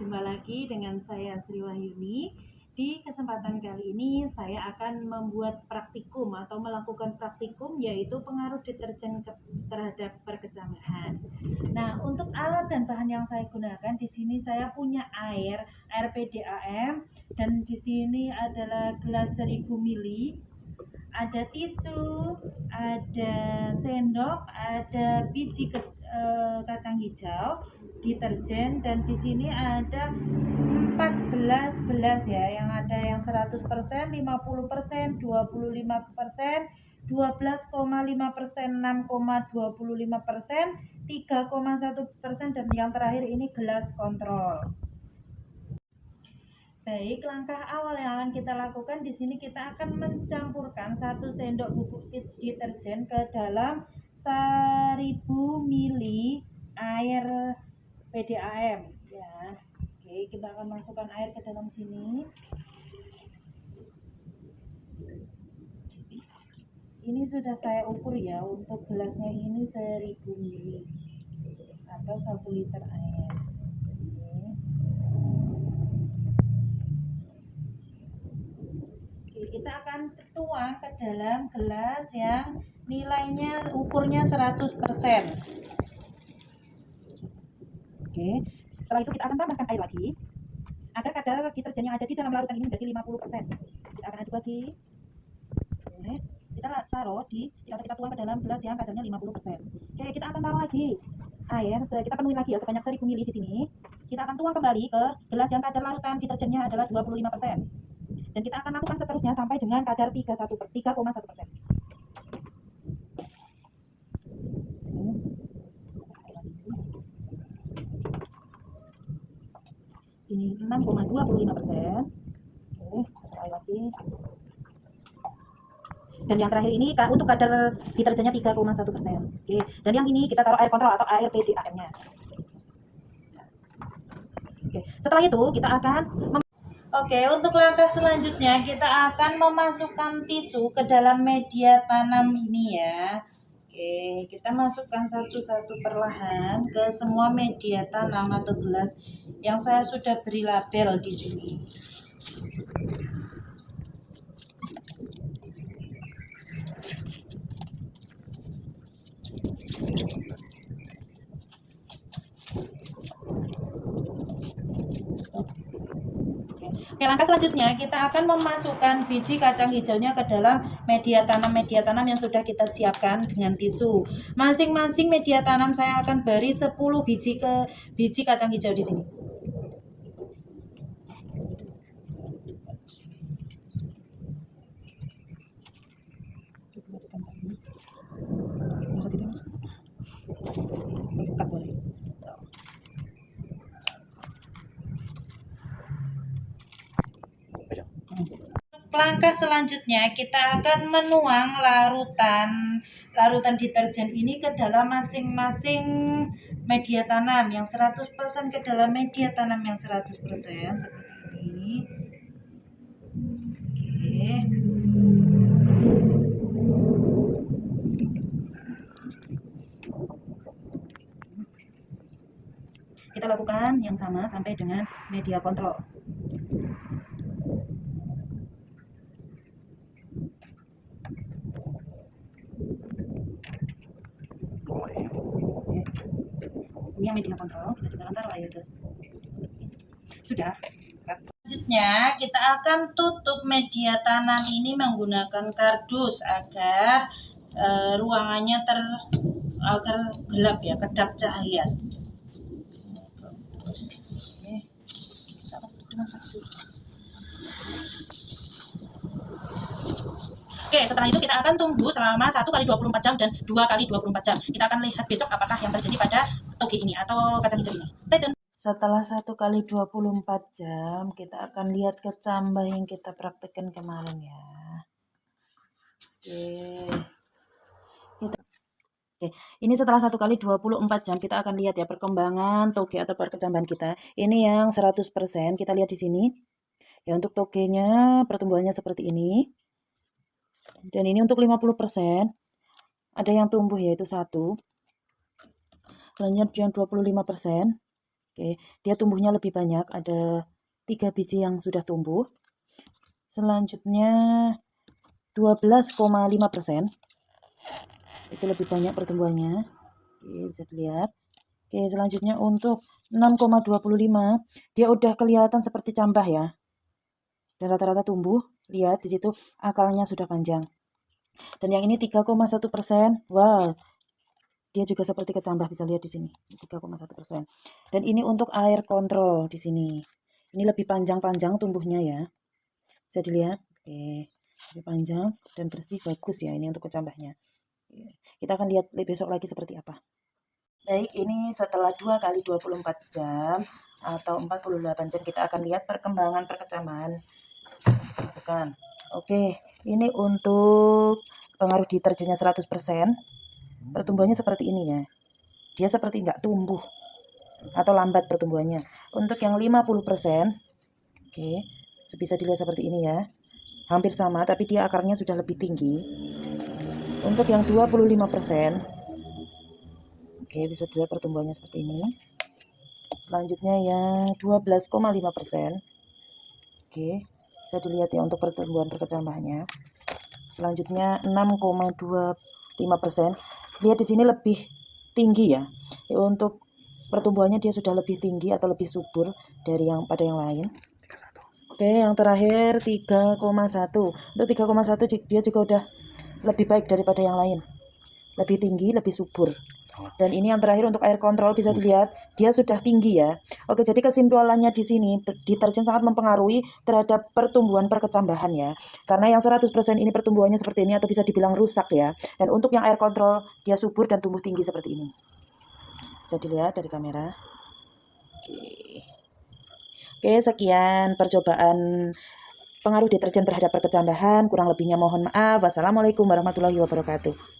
Jumpa lagi dengan saya Sri Wahyuni. Di kesempatan kali ini saya akan membuat praktikum atau melakukan praktikum, yaitu pengaruh deterjen terhadap perkecambahan. Nah, untuk alat dan bahan yang saya gunakan di sini, saya punya air PDAM, dan di sini adalah gelas 1000 ml, ada tisu, ada sendok, ada biji kacang hijau, deterjen, dan di sini ada 14 gelas ya, yang ada yang 100%, 50%, 25%, 12,5%, 6,25%, 3,1%, dan yang terakhir ini gelas kontrol. Baik, langkah awal yang akan kita lakukan di sini, kita akan mencampurkan 1 sendok bubuk deterjen ke dalam 1000 ml air PDAM ya. Oke, kita akan masukkan air ke dalam sini. Ini sudah saya ukur ya, untuk gelasnya ini 1000 ml atau 1 liter air. Kita akan tuang ke dalam gelas yang nilainya ukurnya 100%. Oke, setelah itu kita akan tambahkan air lagi agar kadar deterjen yang ada di dalam larutan ini menjadi 50%. Kita akan aduk lagi. Oke, kita taruh kita tuang ke dalam gelas yang kadarnya 50%. Oke, kita akan taruh lagi air, kita penuhi lagi ya, sebanyak 1000 ml di sini. Kita akan tuang kembali ke gelas yang kadar larutan deterjennya adalah 25%. Dan kita akan lakukan seterusnya sampai dengan kadar 3,1%. Ini 6,25%. Oke, sekali lagi. Dan yang terakhir ini untuk kadar deterjennya 3,1%. Oke, dan yang ini kita taruh air kontrol atau air PDAM-nya. Oke, setelah itu kita akan untuk langkah selanjutnya kita akan memasukkan tisu ke dalam media tanam ini ya. Oke, kita masukkan satu-satu perlahan ke semua media tanam atau gelas yang saya sudah beri label di sini. Oke, langkah selanjutnya kita akan memasukkan biji kacang hijaunya ke dalam media tanam yang sudah kita siapkan dengan tisu. Masing-masing media tanam saya akan beri 10 biji kacang hijau di sini. Langkah selanjutnya kita akan menuang larutan deterjen ini ke dalam masing-masing media tanam yang 100% ke dalam media tanam yang 100% seperti ini. Oke. Kita lakukan yang sama sampai dengan media kontrol. Ini yang media kontrol, kita taruh air. Sudah. Selanjutnya kita akan tutup media tanam ini menggunakan kardus agar ruangannya agar gelap ya, kedap cahaya. Oke, setelah itu kita akan tunggu selama 1 kali 24 jam dan 2 kali 24 jam. Kita akan lihat besok apakah yang terjadi pada toge ini atau kacang hijau ini. Stay tune. Setelah 1 kali 24 jam, kita akan lihat kecambah yang kita praktekkan kemarin ya. Oke, ini setelah 1 kali 24 jam kita akan lihat ya perkembangan toge atau perkecambahan kita. Ini yang 100%, kita lihat di sini. Ya, untuk togenya pertumbuhannya seperti ini. Dan ini untuk 50%. Ada yang tumbuh yaitu 1. Selanjutnya yang 25%. Oke, dia tumbuhnya lebih banyak, ada 3 biji yang sudah tumbuh. Selanjutnya 12,5%. Itu lebih banyak pertumbuhannya. Oke, bisa dilihat. Oke, selanjutnya untuk 6,25, dia udah kelihatan seperti cambah ya. Dan rata-rata tumbuh, lihat di situ akalnya sudah panjang. Dan yang ini 3,1%. Wow, dia juga seperti kecambah, bisa lihat di sini 3,1%. Dan ini untuk air kontrol di sini. Ini lebih panjang-panjang tumbuhnya ya. Bisa dilihat. Oke, lebih panjang dan bersih, bagus ya ini untuk kecambahnya. Kita akan lihat besok lagi seperti apa. Baik, ini setelah 2 kali 24 jam atau 48 jam kita akan lihat perkembangan perkecambahan. Bukan. Oke, ini untuk pengaruh deterjennya 100%. Pertumbuhannya seperti ini ya. Dia seperti nggak tumbuh atau lambat pertumbuhannya. Untuk yang 50%, oke, bisa dilihat seperti ini ya. Hampir sama, tapi dia akarnya sudah lebih tinggi. Untuk yang 25%, oke, bisa dilihat pertumbuhannya seperti ini. Selanjutnya yang 12,5%. Oke, bisa dilihat ya untuk pertumbuhan perkecambahannya. Selanjutnya 6,25%. Lihat di sini lebih tinggi ya. Untuk pertumbuhannya dia sudah lebih tinggi atau lebih subur dari yang pada yang lain. Oke, yang terakhir 3,1. Untuk 3,1 dia juga udah lebih baik daripada yang lain. Lebih tinggi, lebih subur. Dan ini yang terakhir untuk air kontrol, bisa dilihat dia sudah tinggi ya. Oke, jadi kesimpulannya di sini deterjen sangat mempengaruhi terhadap pertumbuhan perkecambahan ya. Karena yang 100% ini pertumbuhannya seperti ini atau bisa dibilang rusak ya. Dan untuk yang air kontrol dia subur dan tumbuh tinggi seperti ini. Bisa dilihat dari kamera. Oke, sekian percobaan pengaruh deterjen terhadap perkecambahan. Kurang lebihnya mohon maaf. Wassalamualaikum warahmatullahi wabarakatuh.